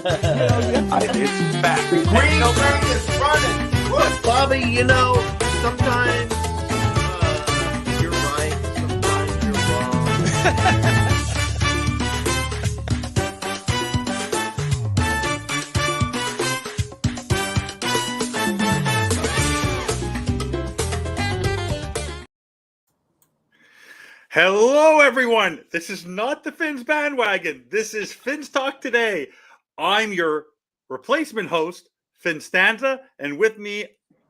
It's back. The green train is running. Bobby, sometimes you're right, sometimes you're wrong. Hello, everyone. This is not the Finns bandwagon. This is Finns Talk Today. I'm your replacement host, Finn Stanza, and with me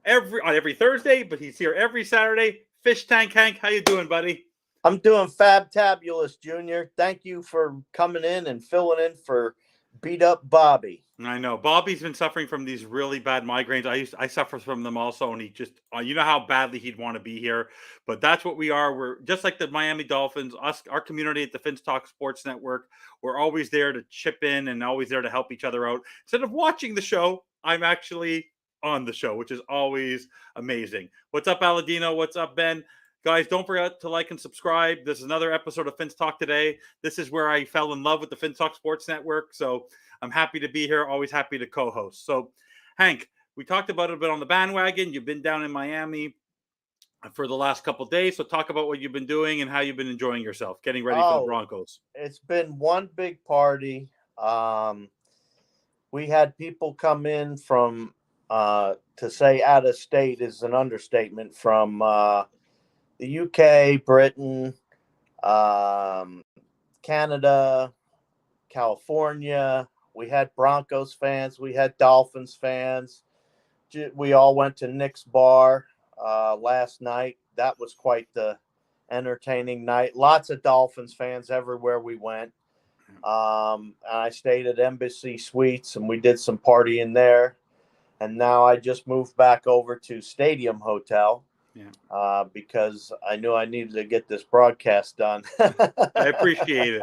every Thursday, but he's here every Saturday. Fish Tank Hank, how you doing, buddy? I'm doing fabtabulous, Junior. Thank you for coming in and filling in for beat up Bobby. I know Bobby's been suffering from these really bad migraines. I suffer from them also, and he just you know how badly he'd want to be here, but that's what we are. We're just like the Miami Dolphins. Our community at the Finns Talk Sports Network. We're always there to chip in and always there to help each other out. Instead of watching the show, I'm actually on the show, which is always amazing. What's up, Aladino? What's up, Ben? Guys, don't forget to like and subscribe. This is another episode of Finns Talk Today. This is where I fell in love with the Finns Talk Sports Network. So I'm happy to be here. Always happy to co-host. So, Hank, we talked about it a bit on the bandwagon. You've been down in Miami for the last couple of days. So talk about what you've been doing and how you've been enjoying yourself, getting ready for the Broncos. It's been one big party. We had people come in from, to say out of state is an understatement, from the UK, Britain, Canada, California. We had Broncos fans. We had Dolphins fans. We all went to Nick's bar last night. That was quite the entertaining night. Lots of Dolphins fans everywhere we went. I stayed at Embassy Suites, and we did some partying there. And now I just moved back over to Stadium Hotel. Yeah. Because I knew I needed to get this broadcast done. I appreciate it.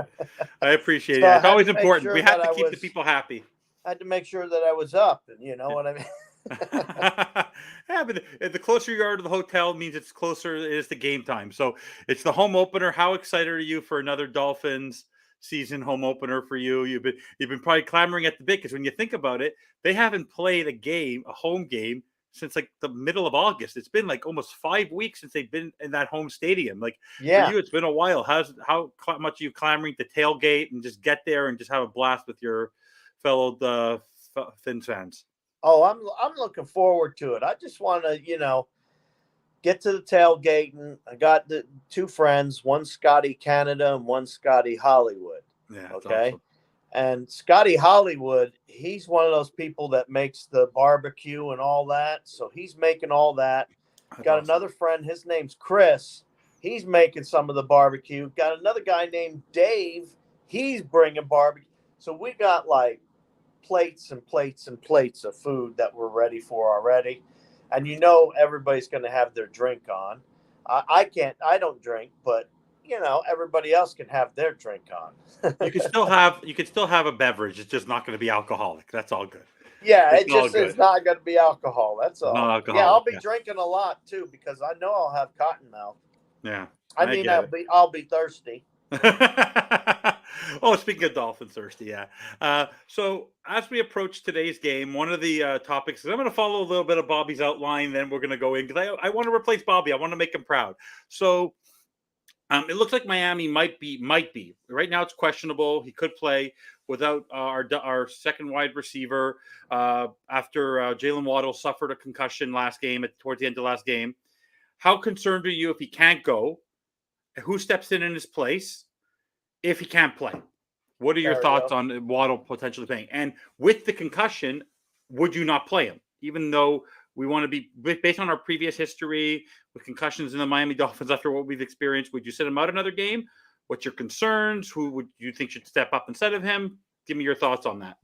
It. It's always important. We have to keep the people happy. I had to make sure that I was up, and you know what I mean? Yeah, but the closer you are to the hotel means it's closer it is to game time. So it's the home opener. How excited are you for another Dolphins season home opener for you? You've been probably clamoring at the bit, because when you think about it, they haven't played a home game, since like the middle of August. It's been like almost 5 weeks since they've been in that home stadium. Like, yeah, for you, it's been a while. How much are you clamoring to tailgate and just get there and just have a blast with your fellow Finns fans? Oh, I'm looking forward to it. I just want to, get to the tailgating. I got the two friends, one Scotty Canada and one Scotty Hollywood. Yeah. Okay. Awesome. And Scotty Hollywood, he's one of those people that makes the barbecue and all that. So he's making all that. Got awesome. Another friend, his name's Chris. He's making some of the barbecue. Got another guy named Dave. He's bringing barbecue. So we got like plates and plates and plates of food that we're ready for already. And everybody's going to have their drink on. I don't drink, but everybody else can have their drink on. You can still have a beverage. It's just not going to be alcoholic. That's all good. Yeah, it's not going to be alcohol. That's all. Not alcoholic, yeah, I'll be drinking a lot too, because I know I'll have cotton mouth. Yeah. I'll be thirsty. Oh, speaking of Dolphins thirsty, yeah. So as we approach today's game, one of the topics is I'm going to follow a little bit of Bobby's outline. Then we're going to go in, because I want to replace Bobby. I want to make him proud. So it looks like Miami might be. Right now it's questionable. He could play without our second wide receiver after Jalen Waddle suffered a concussion towards the end of last game. How concerned are you if he can't go? Who steps in his place if he can't play? What are your thoughts on Waddle potentially playing? And with the concussion, would you not play him? Even though we want to be, based on our previous history with concussions in the Miami Dolphins after what we've experienced, would you sit him out another game? What's your concerns? Who would you think should step up instead of him? Give me your thoughts on that.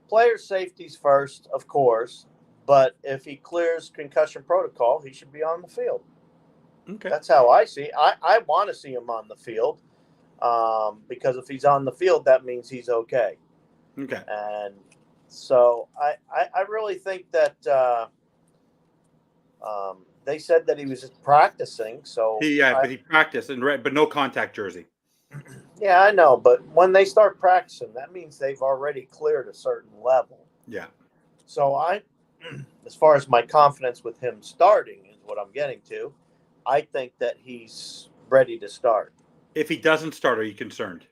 Player safety's first, of course. But if he clears concussion protocol, he should be on the field. Okay. That's how I see it. I want to see him on the field because if he's on the field, that means he's okay. Okay. And so I really think that they said that he was practicing. So but he practiced but no contact jersey. Yeah, I know, but when they start practicing, that means they've already cleared a certain level. Yeah. So as far as my confidence with him starting is what I'm getting to, I think that he's ready to start. If he doesn't start, are you concerned?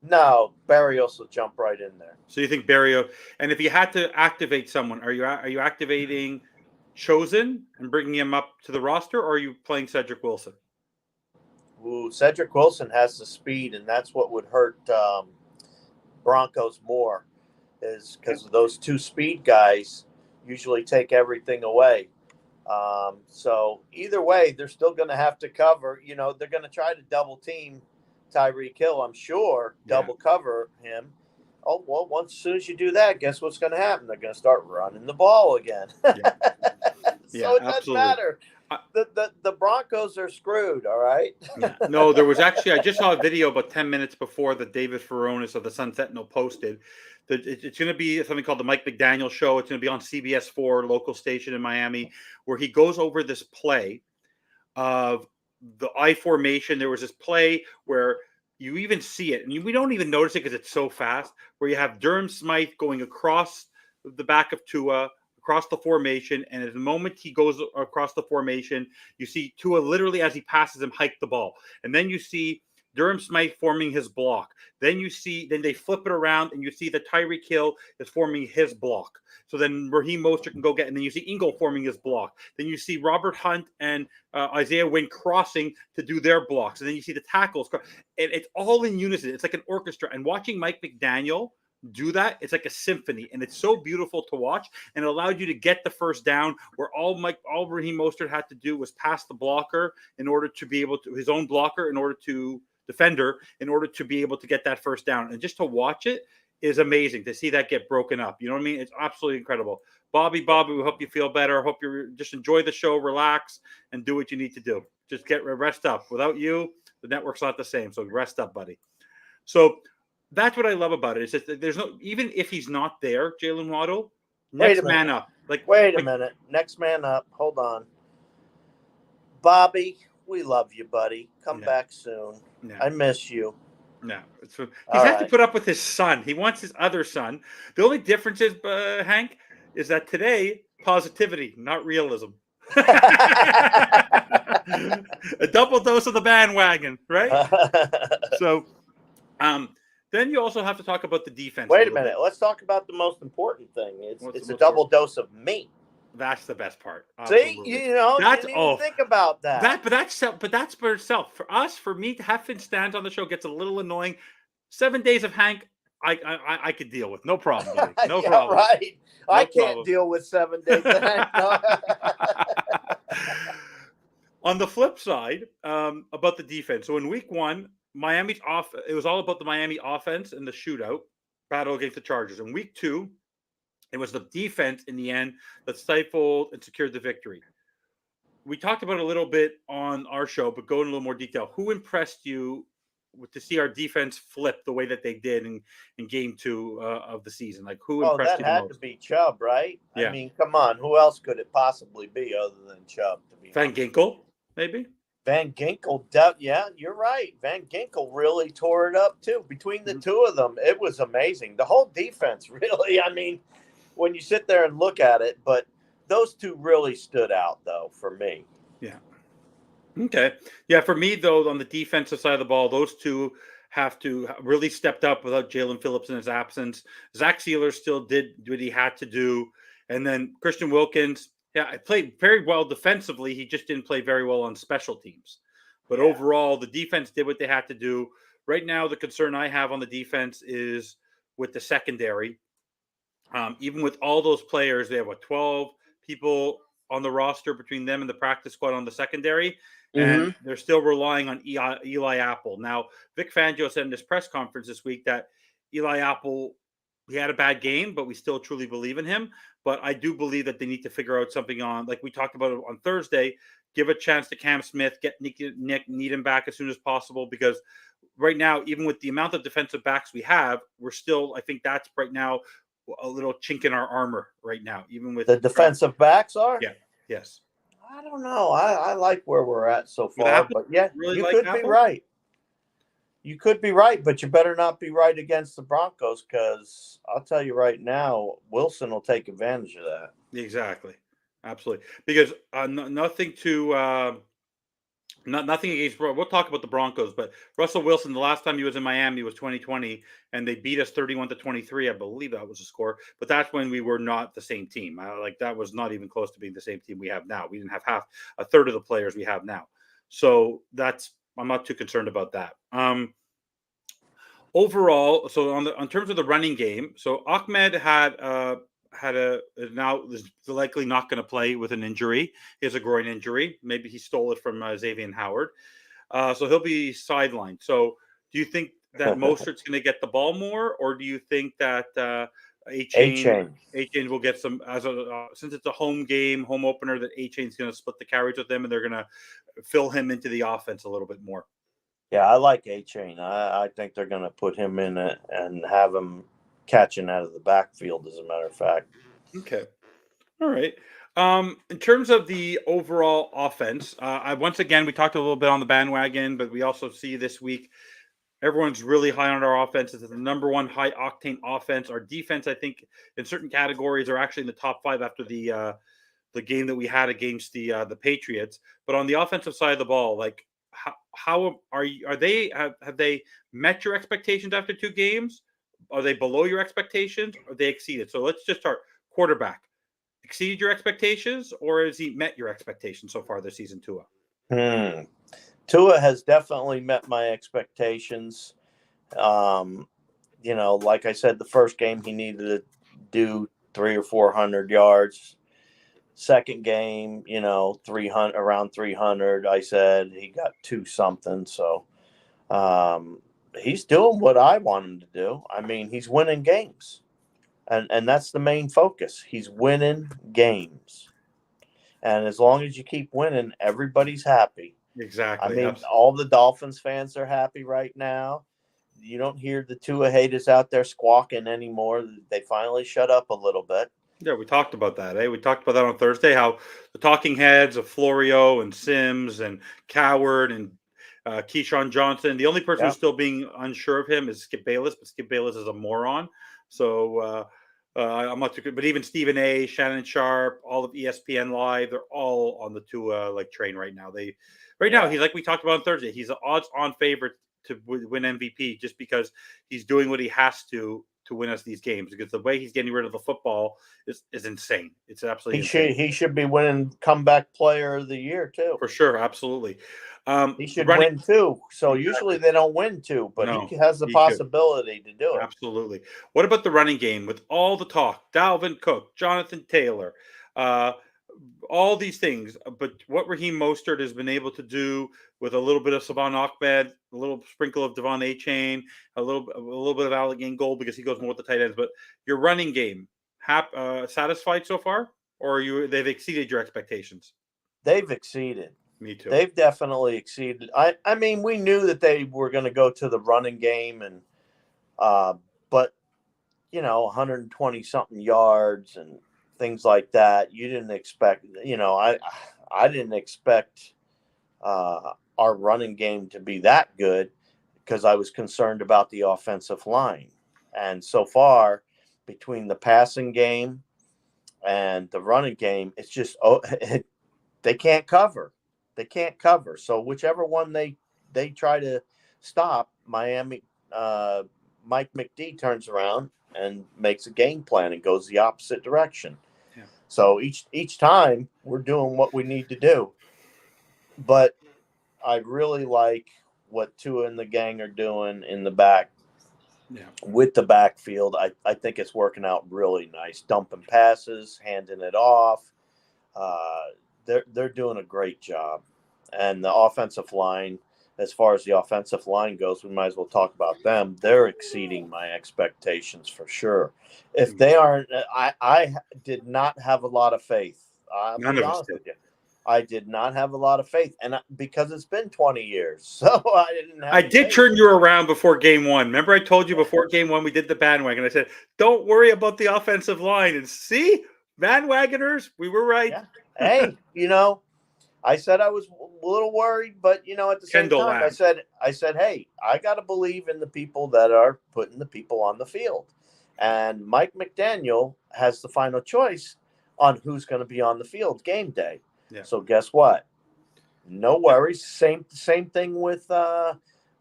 No, Barrios will jump right in there. So you think Barrio, and if you had to activate someone, are you activating Chosen and bringing him up to the roster, or are you playing Cedric Wilson? Ooh, Cedric Wilson has the speed, and that's what would hurt Broncos more, is because those two speed guys usually take everything away. So either way, they're still going to have to cover. You know, they're going to try to double team Tyreek Hill, I'm sure, double cover him. Oh, well, as soon as you do that, guess what's going to happen? They're going to start running the ball again. Yeah, So it doesn't absolutely. matter. The Broncos are screwed, all right? Yeah. No, there was actually, I just saw a video about 10 minutes before that David Furonis of the Sun Sentinel posted that it's going to be something called the Mike McDaniel Show. It's going to be on CBS4, local station in Miami, where he goes over this play of the I formation. There was this play where you even see it, and we don't even notice it because it's so fast, where you have Durham Smythe going across the back of Tua, across the formation, and at the moment he goes across the formation, you see Tua literally as he passes him hike the ball, and then you see Durham Smythe forming his block. Then they flip it around, and you see that Tyreek Hill is forming his block. So then Raheem Mostert can go get, and then you see Ingle forming his block. Then you see Robert Hunt and Isaiah Wynn crossing to do their blocks, and then you see the tackles. And it's all in unison. It's like an orchestra. And watching Mike McDaniel do that, it's like a symphony, and it's so beautiful to watch, and it allowed you to get the first down where all Raheem Mostert had to do was pass the blocker in order to be able to, his own blocker in order to defender, in order to be able to get that first down. And just to watch it is amazing to see that get broken up. You know what I mean? It's absolutely incredible. Bobby, we hope you feel better. I hope you just enjoy the show, relax, and do what you need to do. Just rest up. Without you, the network's not the same. So rest up, buddy. So that's what I love about it. It's just that there's no, even if he's not there, Jalen Waddle, next man up. Wait a minute. Next man up. Hold on. Bobby, we love you, buddy. Come back soon. I miss you. No, he has to put up with his son. He wants his other son. The only difference is, Hank, is that today, positivity, not realism. A double dose of the bandwagon, right? So, then you also have to talk about the defense. Wait a minute. Let's talk about the most important thing. It's a double dose of me. That's the best part. Absolutely. See, you didn't even think about that. But that's for itself. For us, for me, to have Finn Stans on the show gets a little annoying. 7 days of Hank, I could deal with. No problem, buddy. No problem. Right. I can't deal with 7 days of Hank. On the flip side, about the defense. So in week one, Miami's off. It was all about the Miami offense and the shootout battle against the Chargers. In week two, it was the defense in the end that stifled and secured the victory. We talked about it a little bit on our show, but go in a little more detail. Who impressed you to see our defense flip the way that they did in game two of the season? Like, who impressed you the most? That had to be Chubb, right? Yeah. I mean, come on. Who else could it possibly be other than Chubb? Van Ginkel, maybe? Van Ginkel, yeah, you're right. Van Ginkel really tore it up, too. Between the two of them, it was amazing. The whole defense, really, I mean, when you sit there and look at it, but those two really stood out, though, for me. Yeah. Okay. Yeah, for me, though, on the defensive side of the ball, those two have to really stepped up without Jalen Phillips in his absence. Zach Sealer still did what he had to do. And then Christian Wilkins, I played very well defensively. He just didn't play very well on special teams. But overall, the defense did what they had to do. Right now, the concern I have on the defense is with the secondary. Even with all those players, they have 12 people on the roster between them and the practice squad on the secondary, and they're still relying on Eli Apple. Now, Vic Fangio said in this press conference this week that Eli Apple, he had a bad game, but we still truly believe in him. But I do believe that they need to figure out something on, like we talked about on Thursday, give a chance to Cam Smith, get Nick Needham back as soon as possible, because right now, even with the amount of defensive backs we have, we're still, I think that's right now a little chink in our armor right now, even with the defensive backs are. Yeah. Yes. I don't know. I like where we're at so far, but yeah, really, you could be right. You could be right, but you better not be right against the Broncos, because I'll tell you right now, Wilson will take advantage of that. Exactly. Absolutely. Because nothing to nothing against. We'll talk about the Broncos, but Russell Wilson. The last time he was in Miami was 2020, and they beat us 31-23. I believe that was the score. But that's when we were not the same team. Like that was not even close to being the same team we have now. We didn't have a third of the players we have now. So I'm not too concerned about that. Overall, so on terms of the running game, so Ahmed had a now is likely not going to play with an injury. He has a groin injury. Maybe he stole it from Xavier Howard. So he'll be sidelined. So do you think that Mostert's going to get the ball more, or do you think that A-Chain will get some since it's a home game, home opener, that A-Chain's going to split the carries with them and they're going to fill him into the offense a little bit more? Yeah, I like A-Chain. I think they're going to put him in it and have him catching out of the backfield, as a matter of fact. Okay. All right. In terms of the overall offense, once again, we talked a little bit on the bandwagon, but we also see this week everyone's really high on our offense. It's the number one high octane offense. Our defense, I think, in certain categories, are actually in the top 5 after the game that we had against the Patriots. But on the offensive side of the ball, like how have they met your expectations after 2 games? Are they below your expectations? Or they exceeded? So let's just start. Quarterback exceeded your expectations, or has he met your expectations so far this season, Tua? Tua has definitely met my expectations. Like I said, the first game he needed to do 300 or 400 yards. Second game, 300, around 300. I said he got 2 something. So he's doing what I want him to do. I mean, he's winning games. And that's the main focus. He's winning games. And as long as you keep winning, everybody's happy. Exactly. I mean, all the Dolphins fans are happy right now. You don't hear the Tua haters out there squawking anymore. They finally shut up a little bit. Yeah, we talked about that. We talked about that on Thursday, how the talking heads of Florio and Sims and Coward and Keyshawn Johnson, the only person who's still being unsure of him is Skip Bayless, but Skip Bayless is a moron. So I'm not too good. But even Stephen A., Shannon Sharp, all of ESPN Live, they're all on the Tua train right now. Now, he's like we talked about on Thursday, he's an odds-on favorite to win MVP just because he's doing what he has to win us these games, because the way he's getting rid of the football is insane. It's absolutely insane. He should be winning comeback player of the year too. For sure, absolutely. He should win 2. So usually they don't win 2, but he has the possibility to do it. Absolutely. What about the running game with all the talk? Dalvin Cook, Jonathan Taylor, all these things. But what Raheem Mostert has been able to do with a little bit of Savon Ahmed, a little sprinkle of Devon A-Chain, a little bit of Alec Gold because he goes more with the tight ends. But your running game, satisfied so far, or they've exceeded your expectations? They've exceeded. Me too. They've definitely exceeded. I mean, we knew that they were going to go to the running game, and but 120 something yards and things like that. You didn't expect. I didn't expect our running game to be that good, because I was concerned about the offensive line. And so far, between the passing game and the running game, it's just they can't cover. They can't cover. So whichever one they try to stop, Miami, Mike McD turns around and makes a game plan and goes the opposite direction. Yeah. So each time we're doing what we need to do. But I really like what Tua and the gang are doing in the back. Yeah. With the backfield. I think it's working out really nice. Dumping passes, handing it off. They're doing a great job. And the offensive line, as far as the offensive line goes, we might as well talk about them. They're exceeding my expectations for sure. If they aren't, I did not have a lot of faith. I'll be honest with you. I did not have a lot of faith, and because it's been 20 years, so I didn't have. I did turn you around before game 1. Remember, I told you before game 1 we did the bandwagon. I said, "Don't worry about the offensive line." And see, bandwagoners, we were right. Yeah. Hey, I said I was little worried, but at the same Kendall time, Lamb. I said, hey, I got to believe in the people that are putting the people on the field, and Mike McDaniel has the final choice on who's going to be on the field game day. Yeah. So guess what? No worries. Same thing with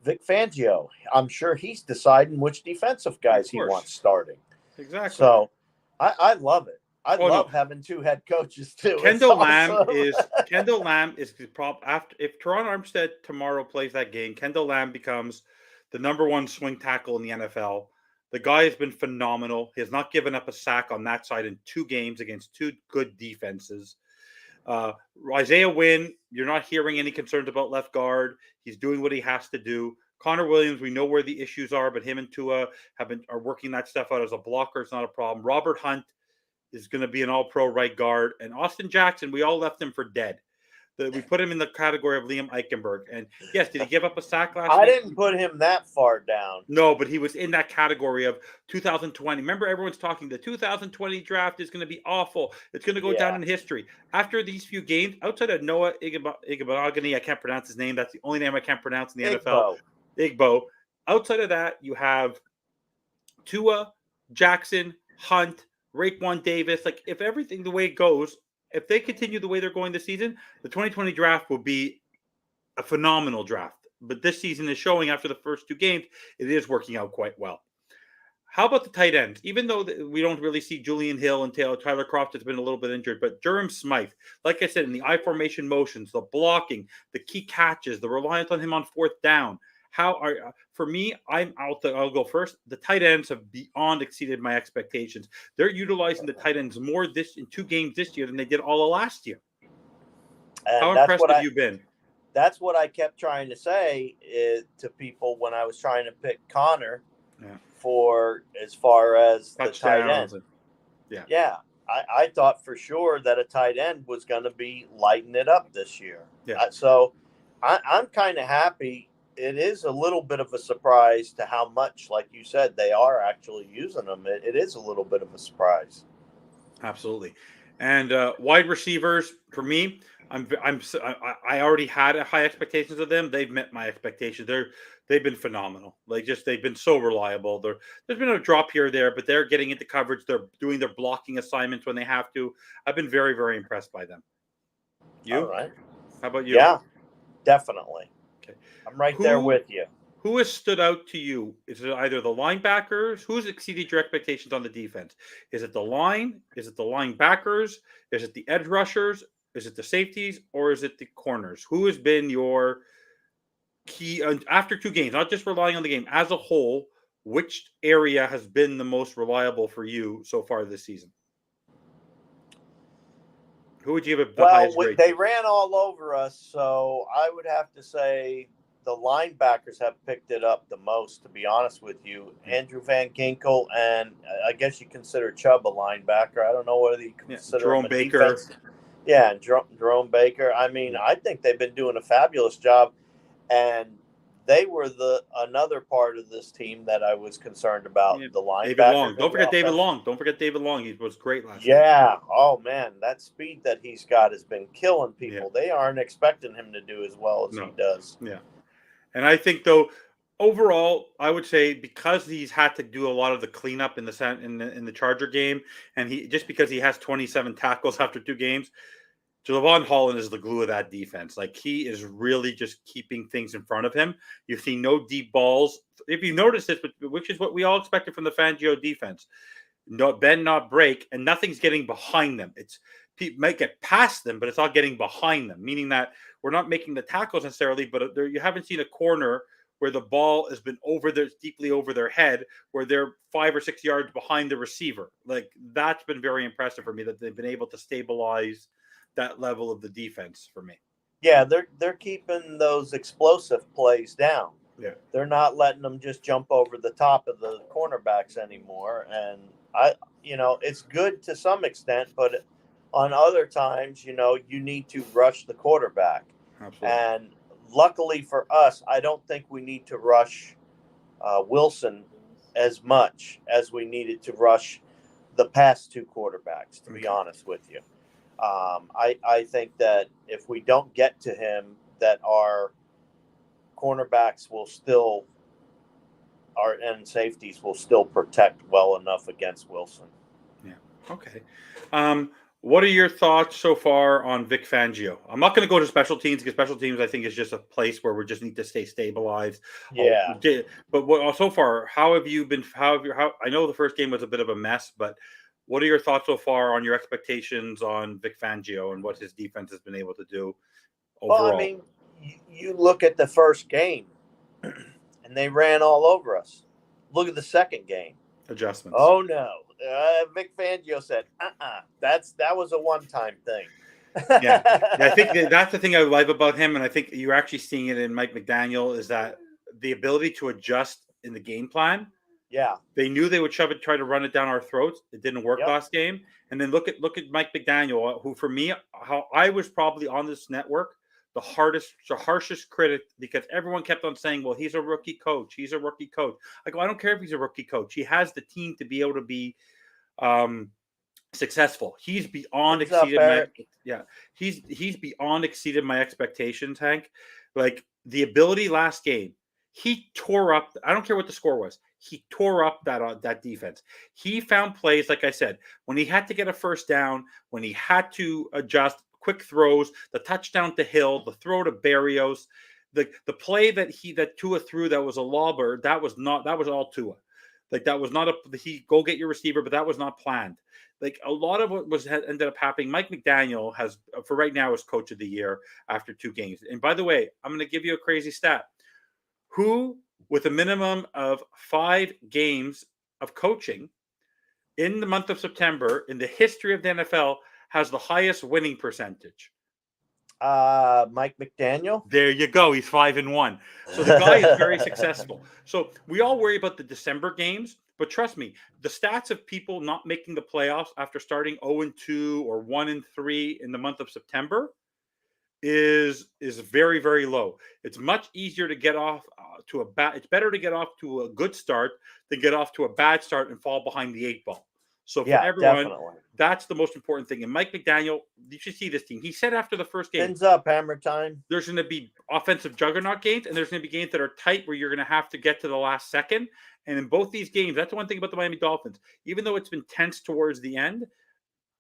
Vic Fangio. I'm sure he's deciding which defensive guys he wants starting. Exactly. So I love it. I love no. having two head coaches too. Kendall It's Lamb is the problem. After if Teron Armstead tomorrow plays that game, Kendall Lamb becomes the number one swing tackle in the NFL. The guy has been phenomenal. He has not given up a sack on that side in 2 games against 2 good defenses. Isaiah Wynn, you're not hearing any concerns about left guard. He's doing what he has to do. Connor Williams, we know where the issues are, but him and Tua are working that stuff out as a blocker. It's not a problem. Robert Hunt is going to be an all-pro right guard. And Austin Jackson, we all left him for dead. We put him in the category of Liam Eichenberg. And yes, did he give up a sack last week? I didn't put him that far down. No, but he was in that category of 2020. Remember, everyone's talking the 2020 draft is going to be awful. It's going to go down in history. After these few games, outside of Noah Igbenogany, I can't pronounce his name. That's the only name I can't pronounce in the NFL. Igbo. Outside of that, you have Tua, Jackson, Hunt, Raekwon Davis. Like, if everything the way it goes, if they continue the way they're going this season, the 2020 draft will be a phenomenal draft. But this season is showing after the first 2 games, it is working out quite well. How about the tight ends? Even though we don't really see Julian Hill and Tyler Kroft has been a little bit injured, but Durham Smythe, like I said, in the I formation motions, the blocking, the key catches, the reliance on him on 4th down. For me, I'll go first. The tight ends have beyond exceeded my expectations. They're utilizing the tight ends more in 2 games this year than they did all of last year. And how impressed have you been? That's what I kept trying to say to people when I was trying to pick Connor for as far as the tight end. Yeah. I thought for sure that a tight end was going to be lighting it up this year. Yeah. So I'm kind of happy. It is a little bit of a surprise to how much, like you said, they are actually using them. It is a little bit of a surprise. Absolutely. And wide receivers, for me, I already had high expectations of them. They've met my expectations. They've been phenomenal. They've been so reliable. There's been a drop here or there, but they're getting into coverage. They're doing their blocking assignments when they have to. I've been very, very impressed by them. You? All right. How about you? Yeah, definitely. Okay. I'm right there with you. Who has stood out to you? Is it either the linebackers? Who's exceeded your expectations on the defense? Is it the line? Is it the linebackers? Is it the edge rushers? Is it the safeties? Or is it the corners? Who has been your key after 2 games, not just relying on the game as a whole? Which area has been the most reliable for you so far this season? Who would you give the highest grade? They ran all over us, so I would have to say the linebackers have picked it up the most, to be honest with you. Andrew Van Ginkel, and I guess you consider Chubb a linebacker. I don't know whether you consider Jerome Baker. Defense. Yeah, and Jerome Baker. I mean, I think they've been doing a fabulous job, and they were another part of this team that I was concerned about. The linebackers. David Long. Don't forget David Long. Don't forget David Long. He was great last year. Yeah. Oh, man. That speed that he's got has been killing people. Yeah. They aren't expecting him to do as well as he does. Yeah. And I think, though, overall, I would say because he's had to do a lot of the cleanup in the Charger game, and because he has 27 tackles after 2 games, Javon Holland is the glue of that defense. He is really just keeping things in front of him. You see no deep balls. If you notice this, which is what we all expected from the Fangio defense, bend, not break, and nothing's getting behind them. People might get past them, but it's not getting behind them, meaning that we're not making the tackles necessarily, but you haven't seen a corner where the ball has been deeply over their head, where they're 5 or 6 yards behind the receiver. That's been very impressive for me, that they've been able to stabilize that level of the defense for me. Yeah, they're keeping those explosive plays down. Yeah. They're not letting them just jump over the top of the cornerbacks anymore. And it's good to some extent, but on other times, you need to rush the quarterback. Absolutely. And luckily for us, I don't think we need to rush Wilson as much as we needed to rush the past 2 quarterbacks, to be honest with you. I think that if we don't get to him that our cornerbacks will still, and safeties will still protect well enough against Wilson. Yeah. Okay. What are your thoughts so far on Vic Fangio? I'm not going to go to special teams because special teams, I think, is just a place where we just need to stay stabilized. Yeah. But so far, how have you been? How I know the first game was a bit of a mess, but what are your thoughts so far on your expectations on Vic Fangio and what his defense has been able to do overall? Well, I mean, you look at the first game, and they ran all over us. Look at the second game. Adjustments. Oh no, Vic Fangio said, that was a one-time thing. Yeah, I think that's the thing I love about him, and I think you're actually seeing it in Mike McDaniel is that the ability to adjust in the game plan. Yeah, they knew they would shove it, try to run it down our throats. It didn't work last game, and then look at Mike McDaniel, who for me, how I was probably on this network the harshest critic because everyone kept on saying, well, he's a rookie coach. He's a rookie coach. I go, I don't care if he's a rookie coach. He has the team to be able to be successful. He's beyond exceeded he's beyond exceeded my expectations, Hank. Like the ability last game, he tore up. I don't care what the score was. He tore up that defense. He found plays, like I said, when he had to get a first down, when he had to adjust, quick throws, the touchdown to Hill, the throw to Berrios, the play that Tua threw that was a lobber, that was all Tua. Like that was not he go get your receiver, but that was not planned. Like a lot of what ended up happening. Mike McDaniel has, for right now, is coach of the year after 2 games. And by the way, I'm going to give you a crazy stat. Who, with a minimum of 5 games of coaching in the month of September in the history of the NFL, has the highest winning percentage? Mike McDaniel. There you go. He's 5-1. So the guy is very successful. So we all worry about the December games, but trust me, the stats of people not making the playoffs after starting 0-2 or 1-3 in the month of September is very, very low. It's much easier to get off to a bad. It's better to get off to a good start than get off to a bad start and fall behind the 8 ball. So for everyone, definitely. That's the most important thing. And Mike McDaniel, you should see this team. He said after the first game, ends up hammer time. There's going to be offensive juggernaut games, and there's going to be games that are tight where you're going to have to get to the last second. And in both these games, that's the one thing about the Miami Dolphins. Even though it's been tense towards the end,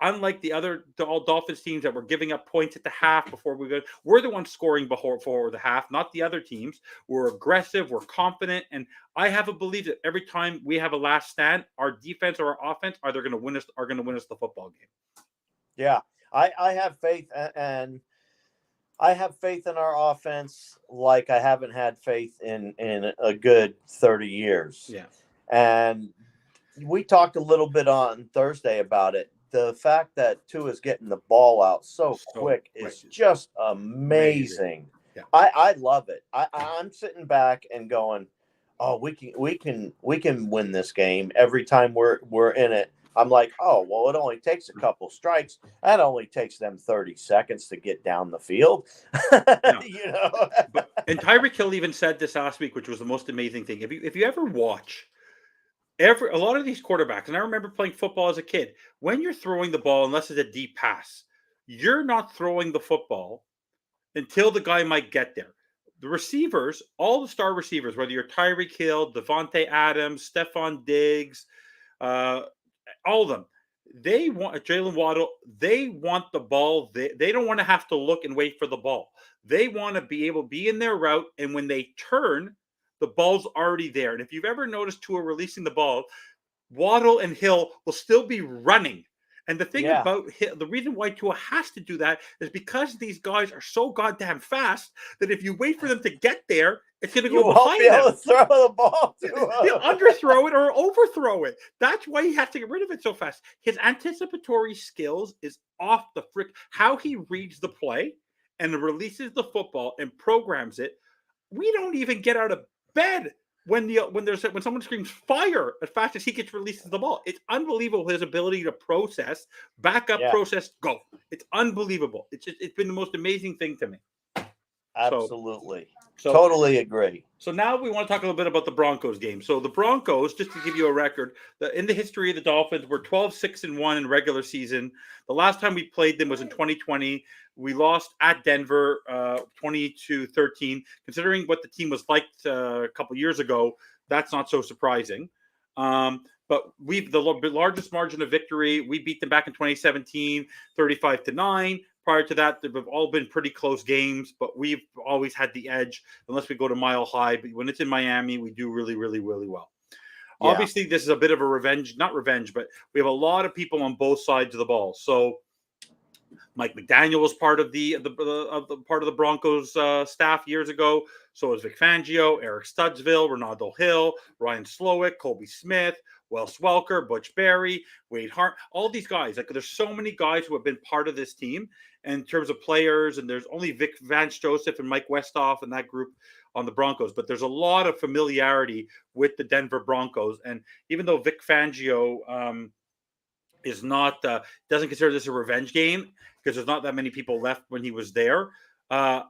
unlike the all Dolphins teams that were giving up points at the half before we go, we're the ones scoring before the half, not the other teams. We're aggressive, we're confident, and I have a belief that every time we have a last stand, our defense or our offense are going to win us the football game. Yeah, I have faith, and I have faith in our offense like I haven't had faith in a good 30 years. Yeah, and we talked a little bit on Thursday about it. The fact that Tua is getting the ball out so quick is just amazing. Yeah. I love it. I'm sitting back and going, oh, we can win this game every time we're in it. I'm like, oh, well, it only takes a couple strikes. That only takes them 30 seconds to get down the field. No. You know. And Tyreek Hill even said this last week, which was the most amazing thing. If you ever watch a lot of these quarterbacks, and I remember playing football as a kid, when you're throwing the ball, unless it's a deep pass, you're not throwing the football until the guy might get there. The receivers, all the star receivers, whether you're Tyreek Hill, Devontae Adams, Stephon Diggs, all of them, they want Jalen Waddle. They want the ball. They don't want to have to look and wait for the ball. They want to be able to be in their route, and when they turn, the ball's already there. And if you've ever noticed Tua releasing the ball, Waddle and Hill will still be running. And the thing about Hill, the reason why Tua has to do that is because these guys are so goddamn fast that if you wait for them to get there, it's going to go behind them. Able to throw the ball to He'll underthrow it or overthrow it. That's why he has to get rid of it so fast. His anticipatory skills is off the frick. How he reads the play and releases the football and programs it. We don't even get out of bed when someone screams fire as fast as he releases the ball. It's unbelievable his ability to process, back up, process, go. It's unbelievable. It's been the most amazing thing to me. Absolutely. So Totally agree. So now we want to talk a little bit about the Broncos game. So the Broncos, just to give you a record, in the history of the Dolphins, we're 12-6-1 in regular season. The last time we played them was in 2020. We lost at Denver 20-13. Considering what the team was like a couple years ago, that's not so surprising. But we've the largest margin of victory. We beat them back in 2017, 35-9. Prior to that, they've all been pretty close games, but we've always had the edge unless we go to Mile High. But when it's in Miami, we do really, really, really well. Yeah. Obviously, this is a bit of a not revenge, but we have a lot of people on both sides of the ball. So Mike McDaniel was part of the Broncos staff years ago. So was Vic Fangio, Eric Studsville, Ronaldo Hill, Ryan Slowick, Colby Smith, Wes Welker, Butch Barry, Wade Hart, all these guys. Like, there's so many guys who have been part of this team in terms of players, and there's only Vic Vance Joseph and Mike Westhoff and that group on the Broncos, but there's a lot of familiarity with the Denver Broncos. And even though Vic Fangio is not doesn't consider this a revenge game because there's not that many people left when he was there, how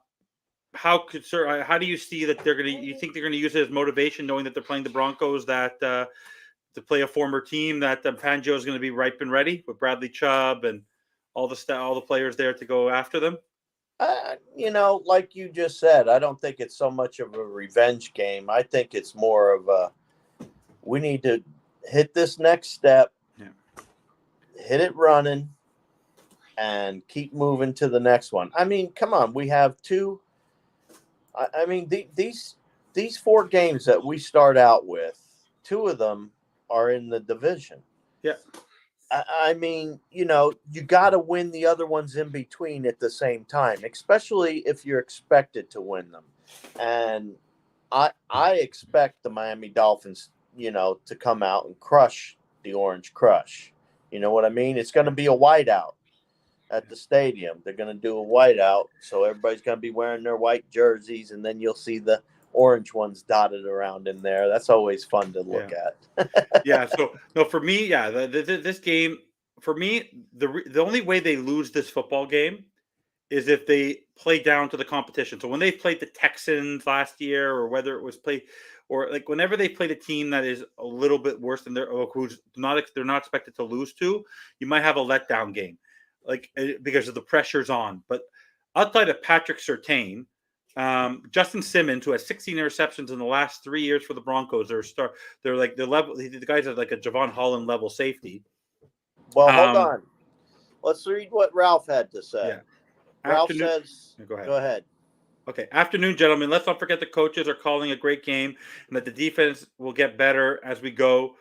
do you see that you think they're gonna use it as motivation, knowing that they're playing the Broncos, that to play a former team, that Fangio is going to be ripe and ready with Bradley Chubb and all the players there to go after them? Like you just said, I don't think it's so much of a revenge game. I think it's more of we need to hit this next step, hit it running, and keep moving to the next one. I mean, come on, we have two. I mean, these 4 games that we start out with, 2 of them are in the division. Yeah. I mean, you got to win the other ones in between at the same time, especially if you're expected to win them. And I expect the Miami Dolphins, to come out and crush the Orange Crush. You know what I mean? It's going to be a whiteout at the stadium. They're going to do a whiteout, so everybody's going to be wearing their white jerseys, and then you'll see the orange ones dotted around in there. That's always fun to look at. Yeah. So no, for me, this game, for me, the only way they lose this football game is if they play down to the competition. So when they played the Texans last year, or whether it was or like whenever they played a team that is a little bit worse than they're not expected to lose to, you might have a letdown game, like because of the pressure's on. But outside of Patrick Surtain, Justin Simmons, who has 16 interceptions in the last 3 years for the Broncos, they're like the level. The guys are like a Javon Holland level safety. Well, hold on. Let's read what Ralph had to say. Yeah. Ralph says, Go ahead. Go ahead. Okay. Afternoon, gentlemen. Let's not forget the coaches are calling a great game and that the defense will get better as we go.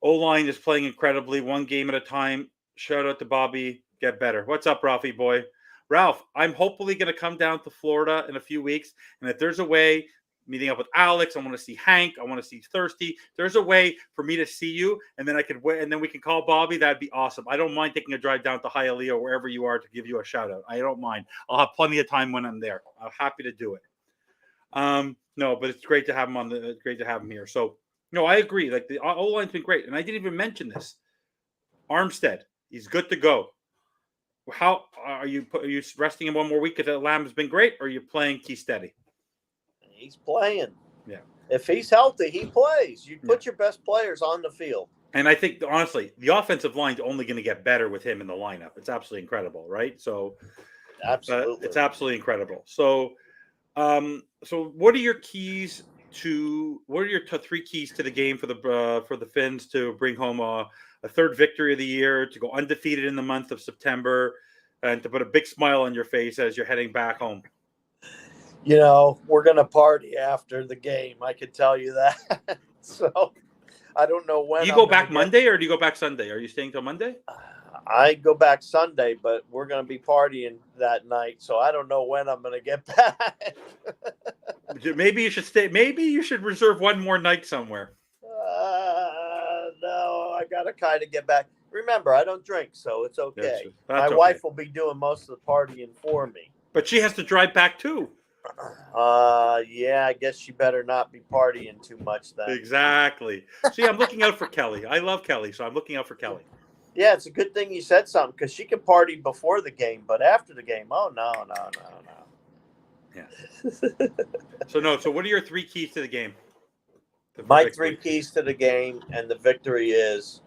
O-line is playing incredibly, one game at a time. Shout out to Bobby. Get better. What's up, Ralphie boy? Ralph, I'm hopefully going to come down to Florida in a few weeks. And if there's a way, meeting up with Alex, I want to see Hank, I want to see Thirsty. There's a way for me to see you, and then I could wait, and then we can call Bobby. That'd be awesome. I don't mind taking a drive down to Hialeah or wherever you are to give you a shout out. I don't mind. I'll have plenty of time when I'm there. I'm happy to do it. No, but it's great to have him great to have him here. So, no, I agree. Like, the O-line's been great, and I didn't even mention this. Armstead, he's good to go. How are you resting him one more week because Lamb has been great, or are you playing Key Steady? He's playing. Yeah. If he's healthy, he plays. You put your best players on the field. And I think, honestly, the offensive line's only going to get better with him in the lineup. It's absolutely incredible, right? So, absolutely, it's absolutely incredible. So, what are your keys to? What are your 3 keys to the game for the Finns to bring home a third victory of the year, to go undefeated in the month of September, and to put a big smile on your face as you're heading back home? We're going to party after the game. I can tell you that. So I don't know when. Do you go back Monday or do you go back Sunday? Are you staying till Monday? I go back Sunday, but we're going to be partying that night. So I don't know when I'm going to get back. Maybe you should stay. Maybe you should reserve one more night somewhere. No, I got to kind of get back. Remember, I don't drink, so it's okay. That's My wife will be doing most of the partying for me. But she has to drive back too. Yeah, I guess she better not be partying too much then. Exactly. See, I'm looking out for Kelly. I love Kelly, so I'm looking out for Kelly. Yeah, it's a good thing you said something because she can party before the game, but after the game, oh no. Yeah. So what are your 3 keys to the game? My 3 keys to the game and the victory is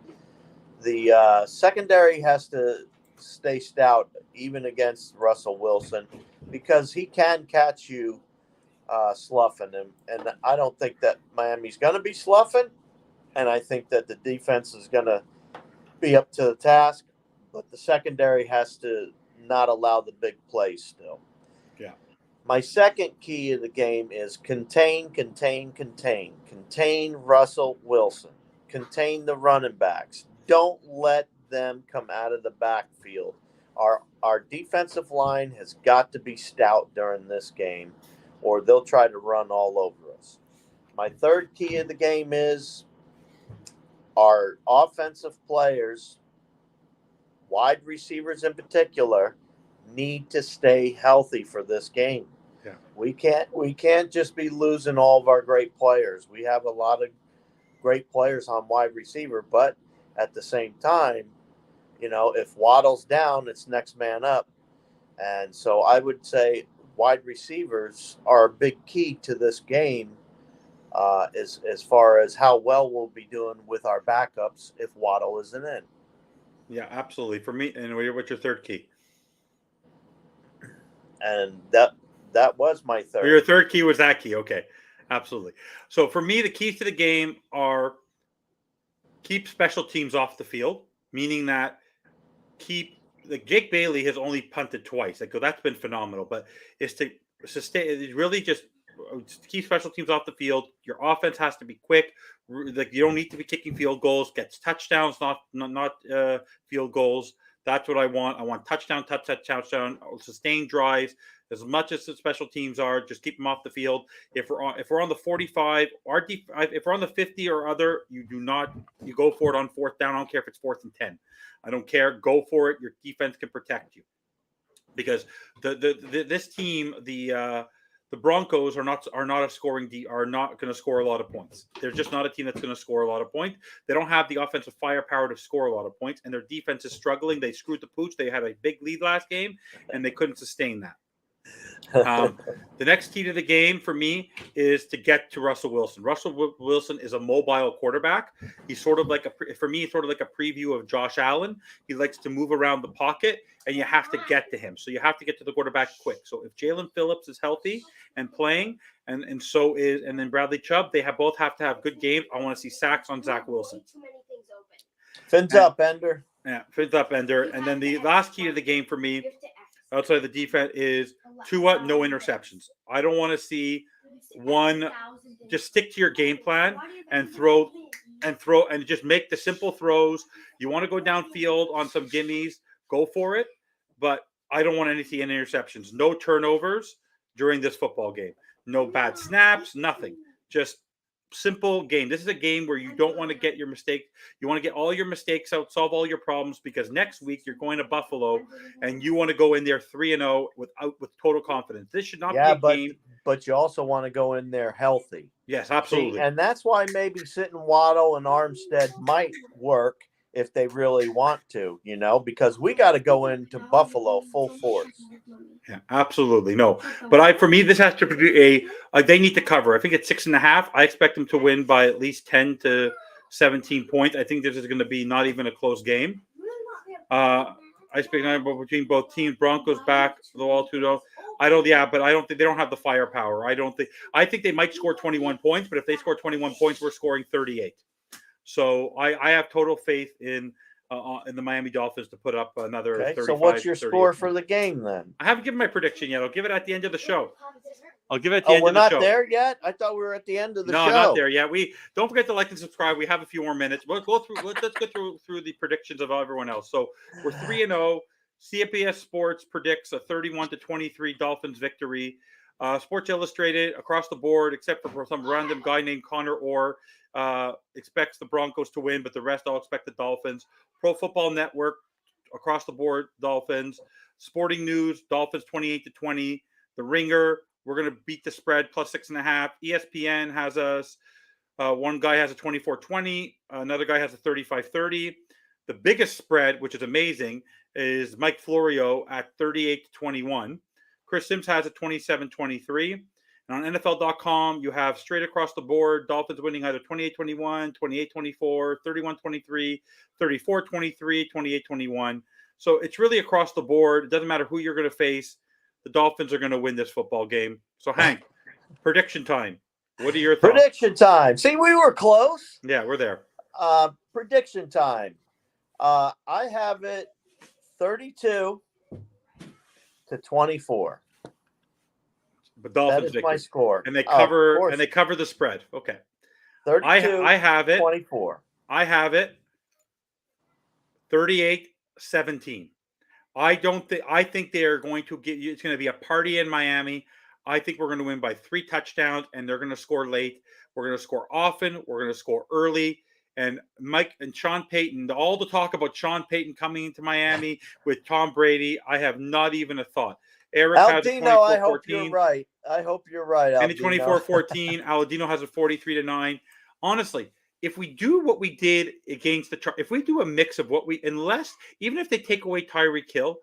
the secondary has to stay stout even against Russell Wilson because he can catch you sloughing him. And I don't think that Miami's going to be sloughing. And I think that the defense is going to be up to the task. But the secondary has to not allow the big plays still. Yeah. My second key of the game is contain. Contain Russell Wilson. Contain the running backs. Don't let them come out of the backfield. Our defensive line has got to be stout during this game, or they'll try to run all over us. My third key of the game is our offensive players, wide receivers in particular, need to stay healthy for this game. Yeah. We can't just be losing all of our great players. We have a lot of great players on wide receiver, but at the same time, if Waddle's down, it's next man up. And so I would say wide receivers are a big key to this game as far as how well we'll be doing with our backups if Waddle isn't in. Yeah, absolutely. For me, and what's your third key? And that was my third. Your third key was that key. Okay, absolutely. So for me, the keys to the game are keep special teams off the field, meaning that Jake Bailey has only punted twice. That's been phenomenal, but it's to sustain. Really just keep special teams off the field. Your offense has to be quick. Like you don't need to be kicking field goals. Gets touchdowns, not field goals. That's what I want. I want touchdown, sustained drives. As much as the special teams are, just keep them off the field. If we're on the 45, if we're on the 50 or other, you go for it on 4th down. I don't care if it's 4th and 10. I don't care. Go for it. Your defense can protect you because this team, the Broncos are not going to score a lot of points. They're just not a team that's going to score a lot of points. They don't have the offensive firepower to score a lot of points, and their defense is struggling. They screwed the pooch. They had a big lead last game, and they couldn't sustain that. The next key to the game for me is to get to Russell Wilson. Russell Wilson is a mobile quarterback. He's sort of like a preview of Josh Allen. He likes to move around the pocket, and you have to get to him. So you have to get to the quarterback quick. So if Jalen Phillips is healthy and playing, and then Bradley Chubb, they both have to have good games. I want to see sacks on Zach Wilson. Fins up, Ender. Yeah, fins up, Ender. And then the last key to the game for me, outside of the defense, is Tua, no interceptions. I don't want to see one. Just stick to your game plan and throw and just make the simple throws. You want to go downfield on some gimmies, go for it. But I don't want any interceptions. No turnovers during this football game. No bad snaps, nothing. Just simple game. This is a game where you don't want to get your mistake. You want to get all your mistakes out, solve all your problems, because next week you're going to Buffalo and you want to go in there 3-0 with total confidence. This should not be a game. But you also want to go in there healthy. Yes, absolutely. See, and that's why maybe sitting Waddle and Armstead might work if they really want to, because we got to go into Buffalo full force. Yeah, absolutely. No, but for me, this has to be they need to cover. I think it's 6.5. I expect them to win by at least 10 to 17 points. I think this is going to be not even a close game. I expect between both teams. Broncos back the wall 2-0. But I don't think they don't have the firepower. I think they might score 21 points, but if they score 21 points, we're scoring 38. So I have total faith in the Miami Dolphins to put up another 35. So what's your score for the game then? I haven't given my prediction yet. I'll give it at the end of the show. I'll give it at the end of the show. We're not there yet? I thought we were at the end of the show. No, not there yet. Don't forget to like and subscribe. We have a few more minutes. Let's go through the predictions of everyone else. So we're 3-0. CBS Sports predicts a 31-23 Dolphins victory. Sports Illustrated across the board, except for some random guy named Connor Orr, expects the Broncos to win, but the rest all expect the Dolphins. Pro Football Network across the board, Dolphins. Sporting News, Dolphins 28-20. The Ringer, we're going to beat the spread plus 6.5. ESPN has us. One guy has a 24-20. Another guy has a 35-30. The biggest spread, which is amazing, is Mike Florio at 38-21. Chris Sims has it 27-23. And on NFL.com, you have straight across the board, Dolphins winning either 28-21, 28-24, 31-23, 34-23, 28-21. So it's really across the board. It doesn't matter who you're going to face. The Dolphins are going to win this football game. So, Hank, prediction time. What are your thoughts? Prediction time. See, we were close. Yeah, we're there. Prediction time. I have it 32-24. But Dolphins That is victory. my score. And they cover the spread. Okay. 32, I have it 24. I have it 38-17. I think they're going to get you. It's going to be a party in Miami. I think we're going to win by 3 touchdowns, and they're going to score late. We're going to score often. We're going to score early. And Mike and Sean Payton, all the talk about Sean Payton coming into Miami with Tom Brady, I have not even a thought. Eric has a 24-14. I hope you're right. And 24-14. Aladino has a 43-9. Honestly, if we do what we did against if we do a mix of even if they take away Tyreek Hill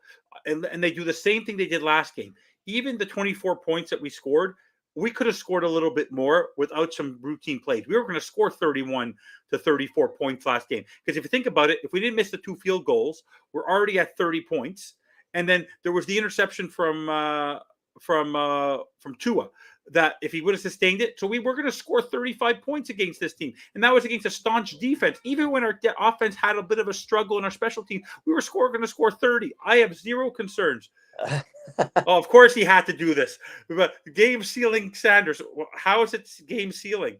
and they do the same thing they did last game, even the 24 points that we scored, we could have scored a little bit more without some routine plays. We were going to score 31 to 34 points last game. Because if you think about it, if we didn't miss the 2 field goals, we're already at 30 points. And then there was the interception from Tua that if he would have sustained it, so we were going to score 35 points against this team. And that was against a staunch defense. Even when our offense had a bit of a struggle in our special team, we were going to score 30. I have zero concerns. Oh, of course he had to do this. But game sealing Sanders. How is it game sealing?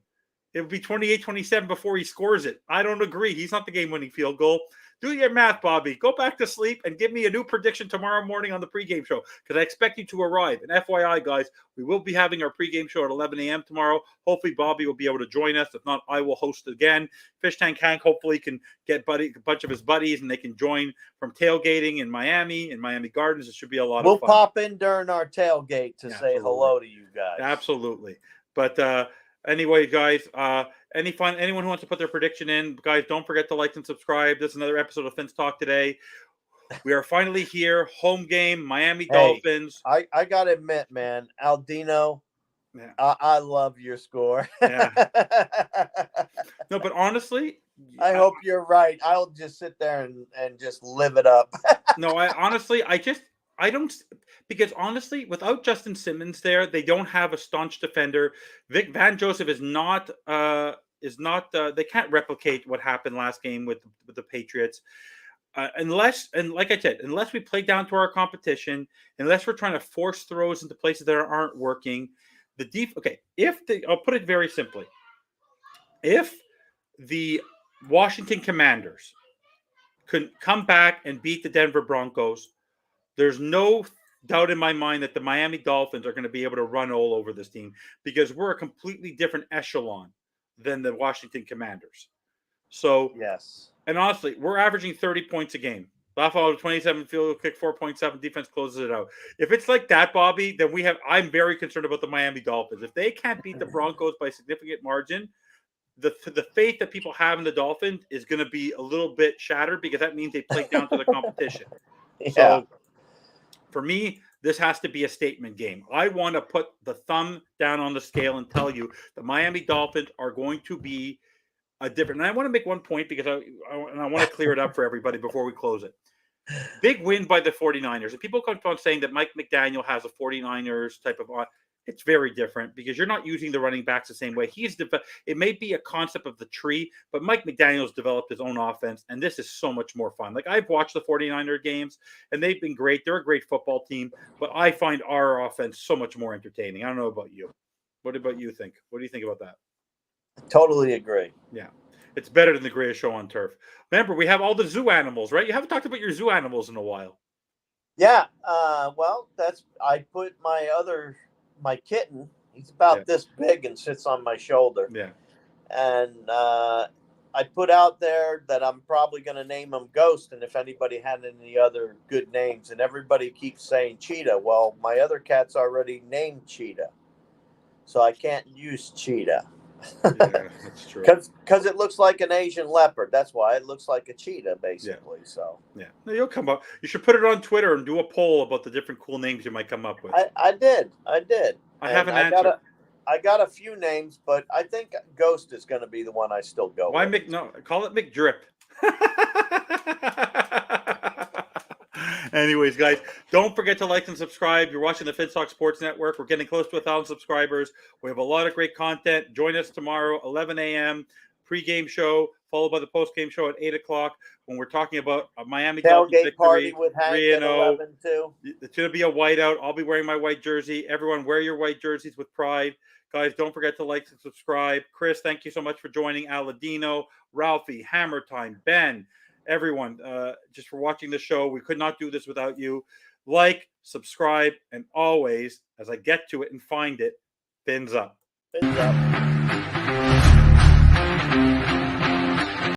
It would be 28-27 before he scores it. I don't agree. He's not the game-winning field goal. Do your math, Bobby. Go back to sleep and give me a new prediction tomorrow morning on the pregame show because I expect you to arrive. And FYI, guys, we will be having our pregame show at 11 a.m. tomorrow. Hopefully, Bobby will be able to join us. If not, I will host again. Fish Tank Hank hopefully can get a bunch of his buddies and they can join from tailgating in Miami Gardens. It should be a lot of fun. We'll pop in during our tailgate to say hello to you guys. Absolutely. But anyway, guys, anyone who wants to put their prediction in, guys, don't forget to like and subscribe. This is another episode of Finns Talk Today. We are finally here. Home game, Miami Dolphins. I got to admit, man, Aldino, yeah. I love your score. Yeah. No, but honestly, I hope you're right. I'll just sit there and just live it up. No, I don't, because honestly, without Justin Simmons there, they don't have a staunch defender. Vic Van Joseph is not. They can't replicate what happened last game with the Patriots, unless we play down to our competition, unless we're trying to force throws into places that aren't working. I'll put it very simply. If the Washington Commanders could come back and beat the Denver Broncos, there's no doubt in my mind that the Miami Dolphins are going to be able to run all over this team because we're a completely different echelon than the Washington Commanders. So, yes. And honestly, we're averaging 30 points a game. Buffalo 27 field kick, 4.7 defense closes it out. If it's like that, Bobby, then I'm very concerned about the Miami Dolphins. If they can't beat the Broncos by a significant margin, the faith that people have in the Dolphins is going to be a little bit shattered because that means they play down to the competition. Yeah. So, for me, this has to be a statement game. I want to put the thumb down on the scale and tell you the Miami Dolphins are going to be a different. And I want to make one point because I want to clear it up for everybody before we close it. Big win by the 49ers. And people come on saying that Mike McDaniel has a 49ers type of it's very different because you're not using the running backs the same way. It may be a concept of the tree, but Mike McDaniel's developed his own offense, and this is so much more fun. Like, I've watched the 49er games, and they've been great. They're a great football team, but I find our offense so much more entertaining. I don't know about you. What about you think? What do you think about that? Totally agree. Yeah. It's better than the greatest show on turf. Remember, we have all the zoo animals, right? You haven't talked about your zoo animals in a while. Yeah. Well, I put my kitten, he's about this big and sits on my shoulder. Yeah. And I put out there that I'm probably going to name him Ghost. And if anybody had any other good names, and everybody keeps saying Cheetah. Well, my other cat's already named Cheetah. So I can't use Cheetah. Yeah, that's true. Because it looks like an Asian leopard. That's why it looks like a cheetah, basically. So Yeah, no, you'll come up. You should put it on Twitter and do a poll about the different cool names you might come up with. I did. I have And an answer. I got a few names, but I think Ghost is going to be the one I still go Why with. No, call it McDrip. Anyways, guys, don't forget to like and subscribe. You're watching the Finstock Sports Network. We're getting close to 1,000 subscribers. We have a lot of great content. Join us tomorrow, 11 a.m. pregame show, followed by the postgame show at 8 o'clock when we're talking about a Miami Dolphins Tailgate party victory. with Hank at 11 too. It's going to be a whiteout. I'll be wearing my white jersey. Everyone, wear your white jerseys with pride. Guys, don't forget to like and subscribe. Chris, thank you so much for joining. Aladino, Ralphie, Hammer Time, Ben, everyone, just for watching the show. We could not do this without you. Like, subscribe, and always, as I get to it and find it, fins up. Fins up.